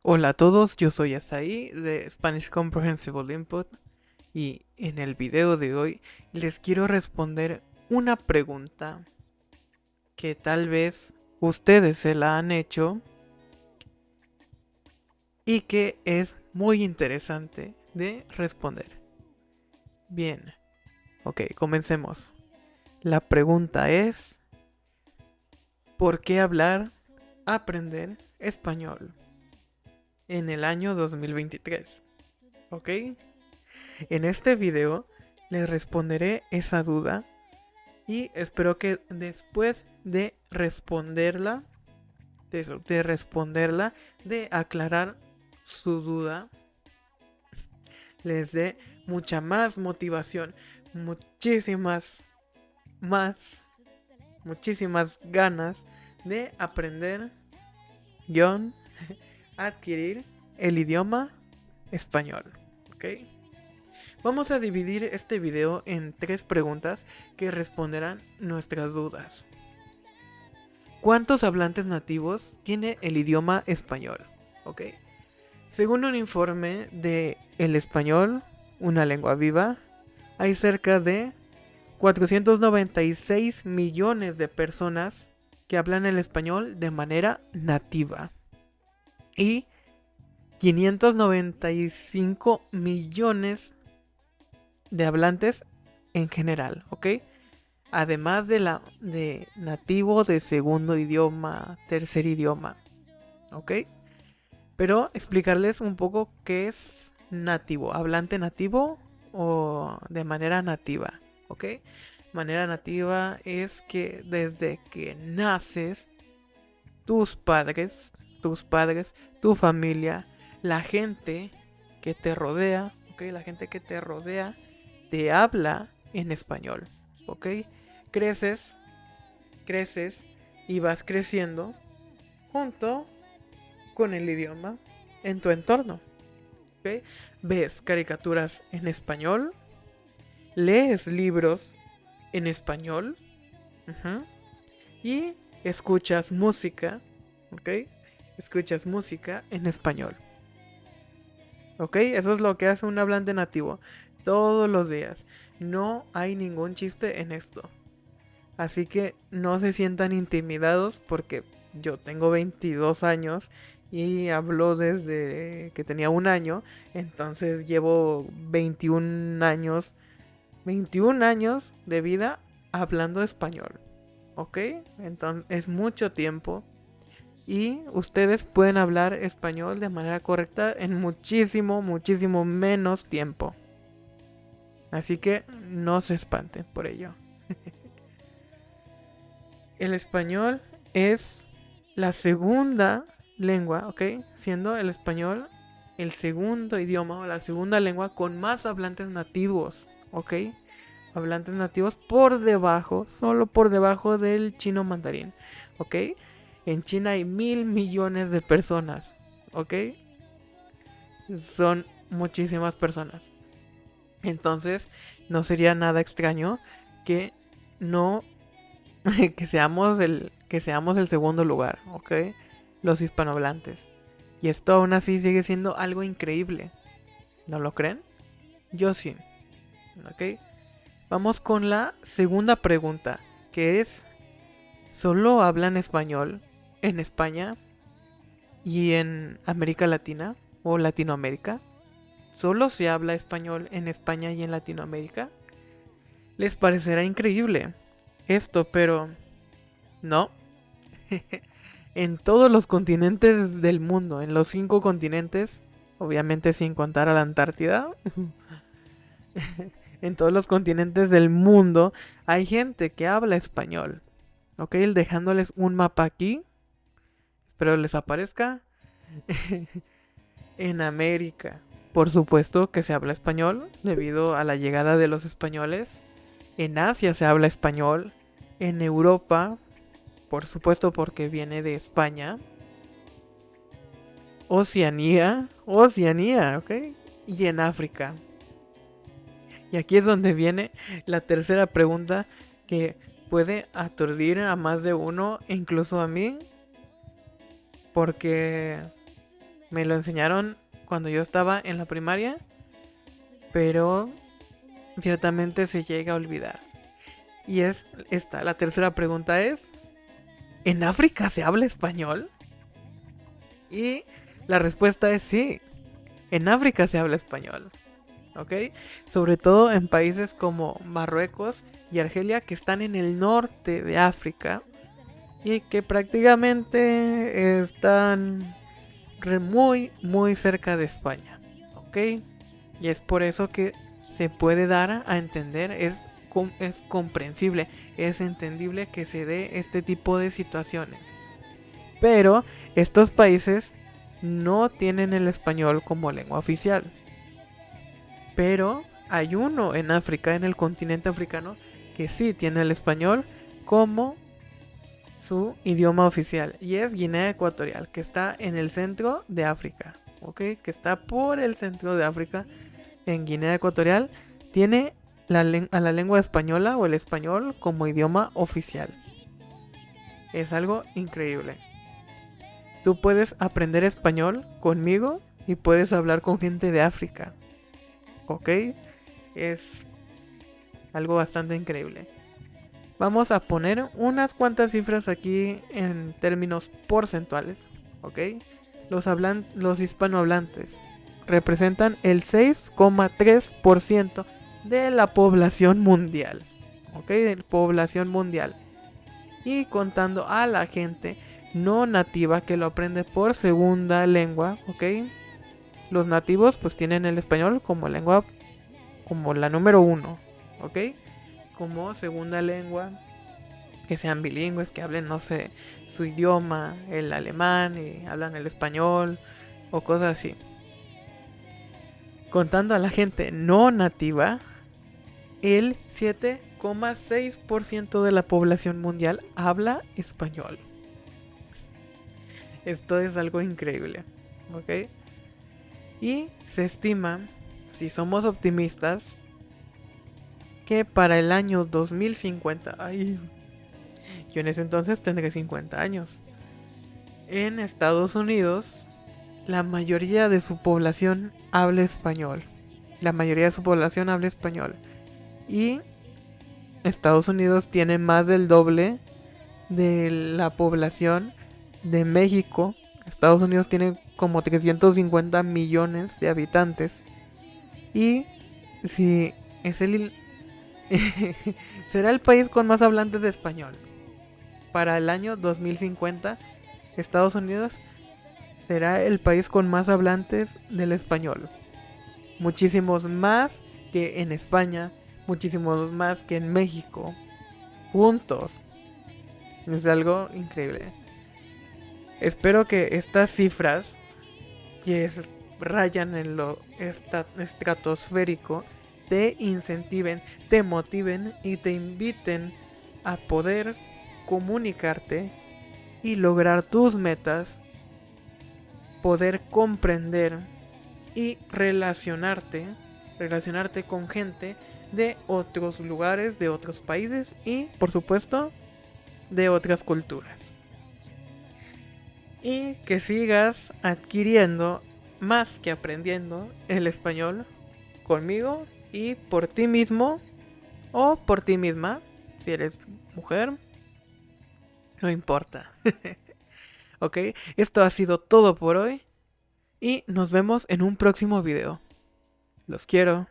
Hola a todos, yo soy Asaí de Spanish Comprehensible Input y en el video de hoy les quiero responder una pregunta que tal vez ustedes se la han hecho y que es muy interesante de responder. Bien, ok, comencemos. La pregunta es: ¿por qué aprender español en el año 2023? ¿Ok? En este video les responderé esa duda y espero que después de responderla, de aclarar su duda, les dé mucha más motivación, muchísimas más, muchísimas ganas de aprender, guión, adquirir el idioma español. ¿Ok? Vamos a dividir este video en 3 preguntas que responderán nuestras dudas. ¿Cuántos hablantes nativos tiene el idioma español? ¿Ok? Según un informe de El Español, una lengua viva, hay cerca de 496 millones de personas que hablan el español de manera nativa y 595 millones de hablantes en general, ¿ok? Además de nativo, de segundo idioma, tercer idioma, ¿ok? Pero explicarles un poco qué es nativo, hablante nativo o de manera nativa, ¿ok? Manera nativa es que desde que naces, tus padres, tu familia, la gente que te rodea, ¿ok? La gente que te rodea te habla en español, ¿ok? Creces, creces y vas creciendo junto con el idioma en tu entorno, ¿ok? Ves caricaturas en español, lees libros en español, uh-huh, y escuchas música, ¿ok? Escuchas música en español, ¿ok? Eso es lo que hace un hablante nativo todos los días. No hay ningún chiste en esto. Así que no se sientan intimidados porque yo tengo 22 años y hablo desde que tenía un año. Entonces llevo 21 años de vida hablando español. ¿Ok? Entonces es mucho tiempo. Y ustedes pueden hablar español de manera correcta en muchísimo menos tiempo. Así que no se espanten por ello. El español es la segunda lengua, ¿ok? Siendo el español el segundo idioma o la segunda lengua con más hablantes nativos, ¿ok? Hablantes nativos por debajo, solo por debajo del chino mandarín, ¿ok? En China hay 1.000 millones de personas, ¿ok? Son muchísimas personas. Entonces, no sería nada extraño que no que seamos el segundo lugar, ¿ok? Los hispanohablantes. Y esto aún así sigue siendo algo increíble. ¿No lo creen? Yo sí. ¿Ok? Vamos con la segunda pregunta, que es: ¿solo hablan español en España y en América Latina o Latinoamérica? ¿Solo se habla español en España y en Latinoamérica? Les parecerá increíble esto, pero no. En todos los continentes del mundo, en los 5 continentes, obviamente sin contar a la Antártida, en todos los continentes del mundo hay gente que habla español. Ok, dejándoles un mapa aquí, espero les aparezca. En América, por supuesto que se habla español debido a la llegada de los españoles. En Asia se habla español. En Europa, por supuesto porque viene de España. Oceanía, ¿ok? Y en África. Y aquí es donde viene la tercera pregunta que puede aturdir a más de uno, incluso a mí, porque Me lo enseñaron cuando yo estaba en la primaria, pero ciertamente se llega a olvidar. Y es esta, la tercera pregunta es, ¿en África se habla español? Y la respuesta es sí, en África se habla español. ¿Ok? Sobre todo en países como Marruecos y Argelia, que están en el norte de África y que prácticamente están muy cerca de España. ¿Ok? Y es por eso que se puede dar a entender, es comprensible, es entendible que se dé este tipo de situaciones. Pero estos países no tienen el español como lengua oficial. Pero hay uno en África, en el continente africano, que sí tiene el español como su idioma oficial. Y es Guinea Ecuatorial, que está en el centro de África. ¿Ok? Que está por el centro de África. En Guinea Ecuatorial tiene a la lengua española o el español como idioma oficial. Es algo increíble. Tú puedes aprender español conmigo y puedes hablar con gente de África. ¿Ok? Es algo bastante increíble. Vamos a poner unas cuantas cifras aquí en términos porcentuales. ¿Ok? Los hispanohablantes representan el 6,3% de la población mundial. ¿Ok? De la población mundial. Y contando a la gente no nativa que lo aprende por segunda lengua. ¿Ok? Los nativos pues tienen el español como lengua, como la número 1, ¿ok? Como segunda lengua, que sean bilingües, que hablen, no sé, su idioma, el alemán, y hablan el español, o cosas así. Contando a la gente no nativa, el 7,6% de la población mundial habla español. Esto es algo increíble, ¿ok? Y se estima, si somos optimistas, que para el año 2050, yo en ese entonces tendré 50 años, en Estados Unidos la mayoría de su población habla español. La mayoría de su población habla español. Y Estados Unidos tiene más del doble de la población de México. Estados Unidos tiene como 350 millones de habitantes. Y si es será el país con más hablantes de español. Para el año 2050, Estados Unidos será el país con más hablantes del español. Muchísimos más que en España, muchísimos más que en México. Juntos. Es algo increíble. Espero que estas cifras, que rayan en lo estratosférico, te incentiven, te motiven y te inviten a poder comunicarte y lograr tus metas, poder comprender y relacionarte con gente de otros lugares, de otros países y, por supuesto, de otras culturas. Y que sigas adquiriendo más que aprendiendo el español conmigo y por ti mismo o por ti misma, si eres mujer, no importa. Ok, esto ha sido todo por hoy y nos vemos en un próximo video. Los quiero.